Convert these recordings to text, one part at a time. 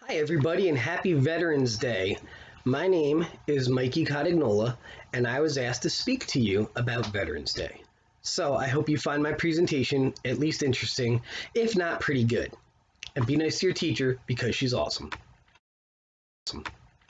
Hi, everybody, and happy Veterans Day. My name is Mikey Cotignola, and I was asked to speak to you about Veterans Day. So I hope you find my presentation at least interesting, if not pretty good. And be nice to your teacher because she's awesome.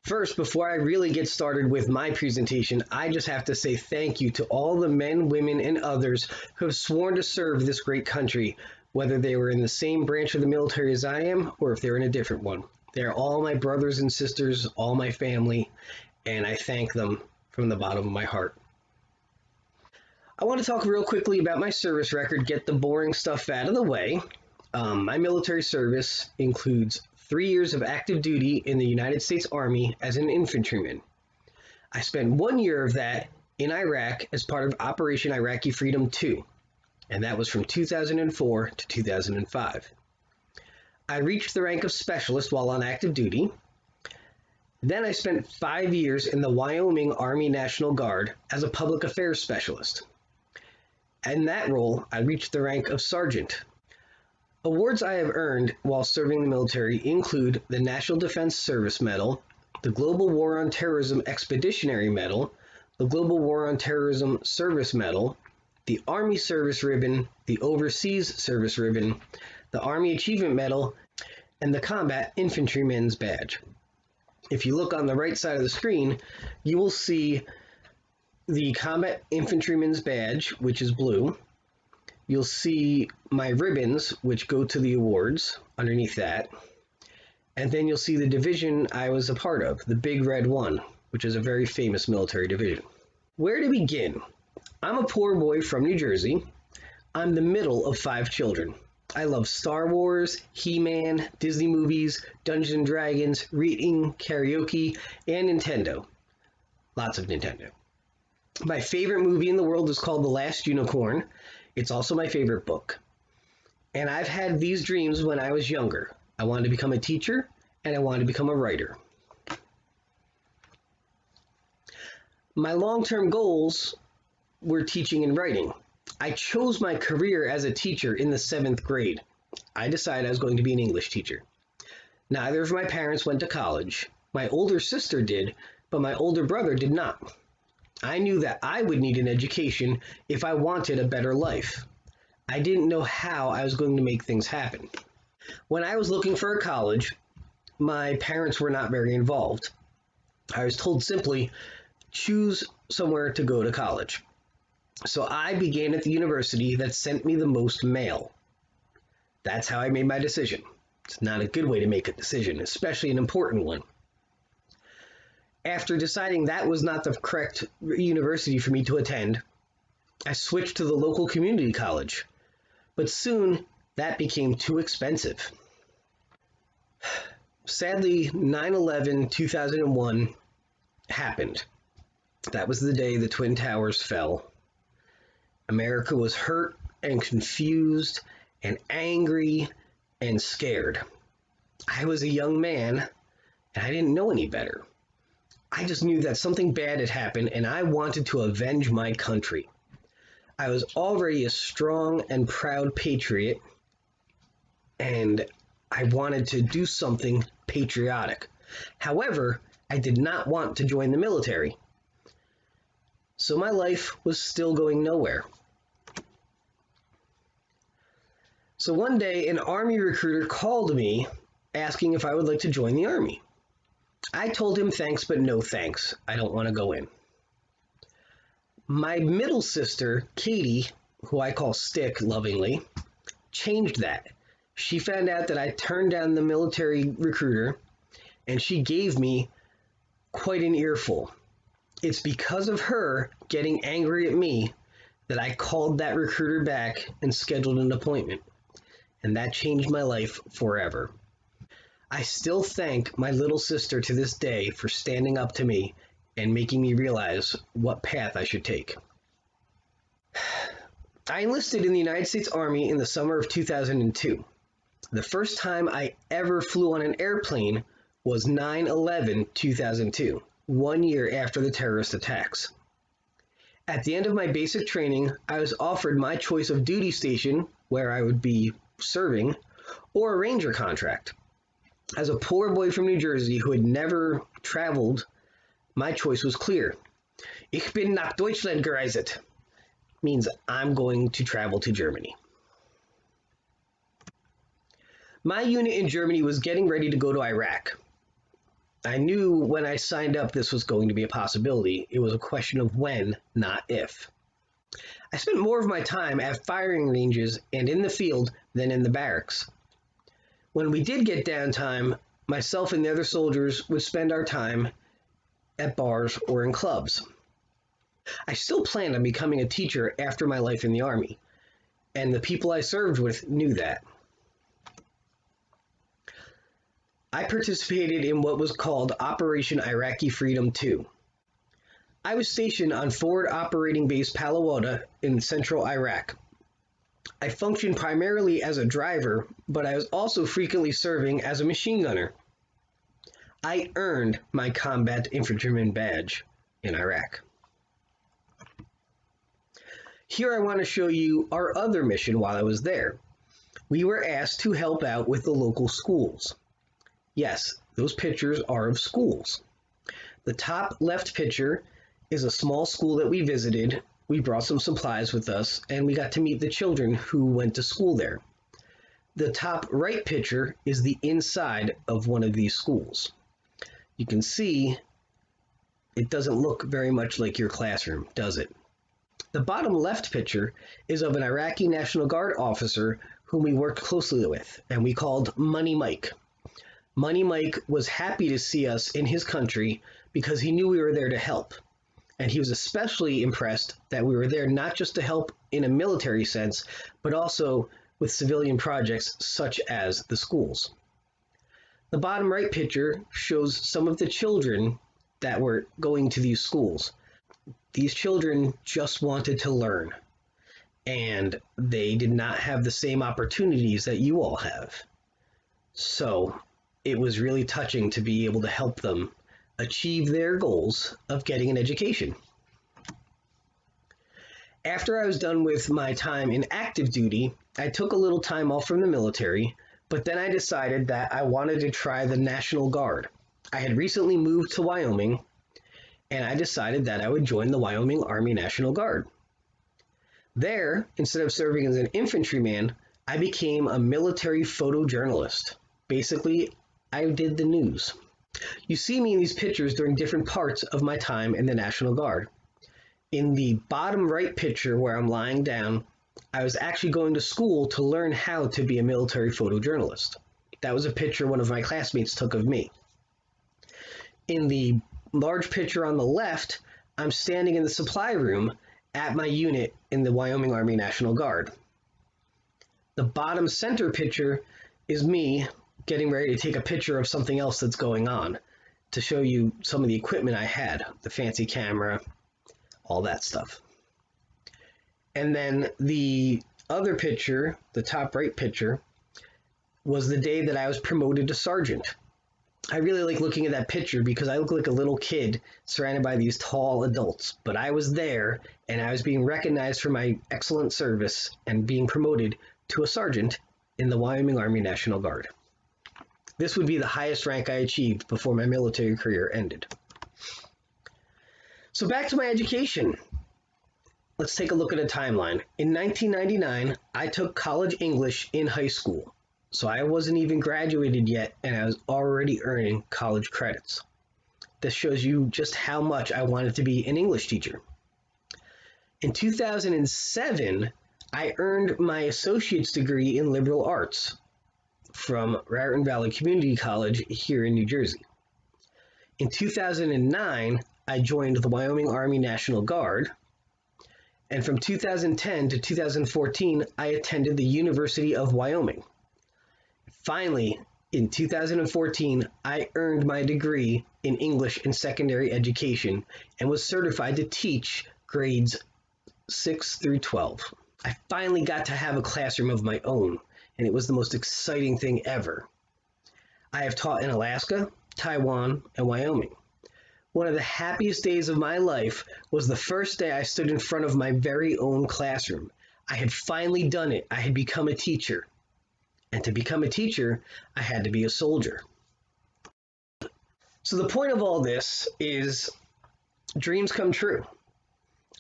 First, before I really get started with my presentation, I just have to say thank you to all the men, women, and others who have sworn to serve this great country, whether they were in the same branch of the military as I am or if they're in a different one. They're all my brothers and sisters, all my family, and I thank them from the bottom of my heart. I want to talk real quickly about my service record, get the boring stuff out of the way. My military service includes 3 years of active duty in the United States Army as an infantryman. I spent 1 year of that in Iraq as part of Operation Iraqi Freedom 2, and that was from 2004 to 2005. I reached the rank of specialist while on active duty. Then I spent 5 years in the Wyoming Army National Guard as a public affairs specialist. In that role, I reached the rank of sergeant. Awards I have earned while serving the military include the National Defense Service Medal, the Global War on Terrorism Expeditionary Medal, the Global War on Terrorism Service Medal, the Army Service Ribbon, the Overseas Service Ribbon, the Army Achievement Medal, and the Combat Infantryman's Badge. If you look on the right side of the screen, you will see the Combat Infantryman's Badge, which is blue. You'll see my ribbons, which go to the awards underneath that. And then you'll see the division I was a part of, the Big Red One, which is a very famous military division. Where to begin? I'm a poor boy from New Jersey. I'm the middle of 5 children. I love Star Wars, He-Man, Disney movies, Dungeons and Dragons, reading, karaoke, and Nintendo. Lots of Nintendo. My favorite movie in the world is called The Last Unicorn. It's also my favorite book. And I've had these dreams when I was younger. I wanted to become a teacher, and I wanted to become a writer. My long-term goals were teaching and writing. I chose my career as a teacher in the 7th grade. I decided I was going to be an English teacher. Neither of my parents went to college. My older sister did, but my older brother did not. I knew that I would need an education if I wanted a better life. I didn't know how I was going to make things happen. When I was looking for a college, my parents were not very involved. I was told simply, choose somewhere to go to college. So I began at the university that sent me the most mail. That's how I made my decision. It's not a good way to make a decision, especially an important one. After deciding that was not the correct university for me to attend, I switched to the local community college. But soon, that became too expensive. Sadly, 9/11/2001 happened. That was the day the Twin Towers fell. America was hurt and confused and angry and scared. I was a young man and I didn't know any better. I just knew that something bad had happened and I wanted to avenge my country. I was already a strong and proud patriot and I wanted to do something patriotic. However, I did not want to join the military. So my life was still going nowhere. So one day, an Army recruiter called me asking if I would like to join the Army. I told him thanks, but no thanks. I don't want to go in. My middle sister, Katie, who I call Stick lovingly, changed that. She found out that I turned down the military recruiter, and she gave me quite an earful. It's because of her getting angry at me that I called that recruiter back and scheduled an appointment. And that changed my life forever. I still thank my little sister to this day for standing up to me and making me realize what path I should take. I enlisted in the United States Army in the summer of 2002. The first time I ever flew on an airplane was 9/11/2002, 1 year after the terrorist attacks. At the end of my basic training, I was offered my choice of duty station, where I would be serving, or a ranger contract. As a poor boy from New Jersey who had never traveled, my choice was clear. Ich bin nach Deutschland gereist. Means I'm going to travel to Germany. My unit in Germany was getting ready to go to Iraq. I knew when I signed up this was going to be a possibility. It was a question of when, not if. I spent more of my time at firing ranges and in the field than in the barracks. When we did get downtime, myself and the other soldiers would spend our time at bars or in clubs. I still planned on becoming a teacher after my life in the Army, and the people I served with knew that. I participated in what was called Operation Iraqi Freedom II. I was stationed on Forward Operating Base Palawada in central Iraq. I functioned primarily as a driver, but I was also frequently serving as a machine gunner. I earned my combat infantryman badge in Iraq. Here I want to show you our other mission while I was there. We were asked to help out with the local schools. Yes, those pictures are of schools. The top left picture is a small school that we visited. We brought some supplies with us, and we got to meet the children who went to school there. The top right picture is the inside of one of these schools. You can see it doesn't look very much like your classroom, does it? The bottom left picture is of an Iraqi National Guard officer whom we worked closely with, and we called Money Mike. Money Mike was happy to see us in his country because he knew we were there to help. And he was especially impressed that we were there not just to help in a military sense, but also with civilian projects such as the schools. The bottom right picture shows some of the children that were going to these schools. These children just wanted to learn, and they did not have the same opportunities that you all have. So it was really touching to be able to help them achieve their goals of getting an education. After I was done with my time in active duty, I took a little time off from the military, but then I decided that I wanted to try the National Guard. I had recently moved to Wyoming, and I decided that I would join the Wyoming Army National Guard. There, instead of serving as an infantryman, I became a military photojournalist. Basically, I did the news. You see me in these pictures during different parts of my time in the National Guard. In the bottom right picture where I'm lying down, I was actually going to school to learn how to be a military photojournalist. That was a picture one of my classmates took of me. In the large picture on the left, I'm standing in the supply room at my unit in the Wyoming Army National Guard. The bottom center picture is me getting ready to take a picture of something else that's going on to show you some of the equipment I had, the fancy camera, all that stuff. And then the other picture, the top right picture, was the day that I was promoted to sergeant. I really like looking at that picture because I look like a little kid surrounded by these tall adults, but I was there and I was being recognized for my excellent service and being promoted to a sergeant in the Wyoming Army National Guard. This would be the highest rank I achieved before my military career ended. So back to my education. Let's take a look at a timeline. In 1999, I took college English in high school. So I wasn't even graduated yet, and I was already earning college credits. This shows you just how much I wanted to be an English teacher. In 2007, I earned my associate's degree in liberal arts from Raritan Valley Community College here in New Jersey. In 2009, I joined the Wyoming Army National Guard, and from 2010 to 2014, I attended the University of Wyoming. Finally, in 2014, I earned my degree in English in secondary education and was certified to teach grades 6 through 12. I finally got to have a classroom of my own, and it was the most exciting thing ever. I have taught in Alaska, Taiwan, and Wyoming. One of the happiest days of my life was the first day I stood in front of my very own classroom. I had finally done it. I had become a teacher. And to become a teacher, I had to be a soldier. So the point of all this is dreams come true.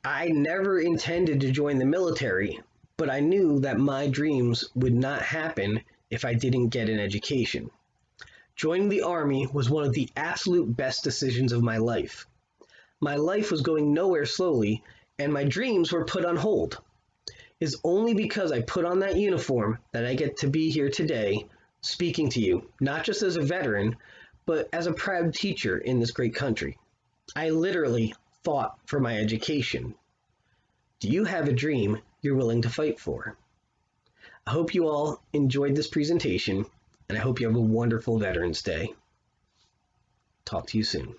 I never intended to join the military, but I knew that my dreams would not happen if I didn't get an education. Joining the Army was one of the absolute best decisions of my life. My life was going nowhere slowly, and my dreams were put on hold. It's only because I put on that uniform that I get to be here today, speaking to you, not just as a veteran, but as a proud teacher in this great country. I literally fought for my education. Do you have a dream you're willing to fight for? I hope you all enjoyed this presentation, and I hope you have a wonderful Veterans Day. Talk to you soon.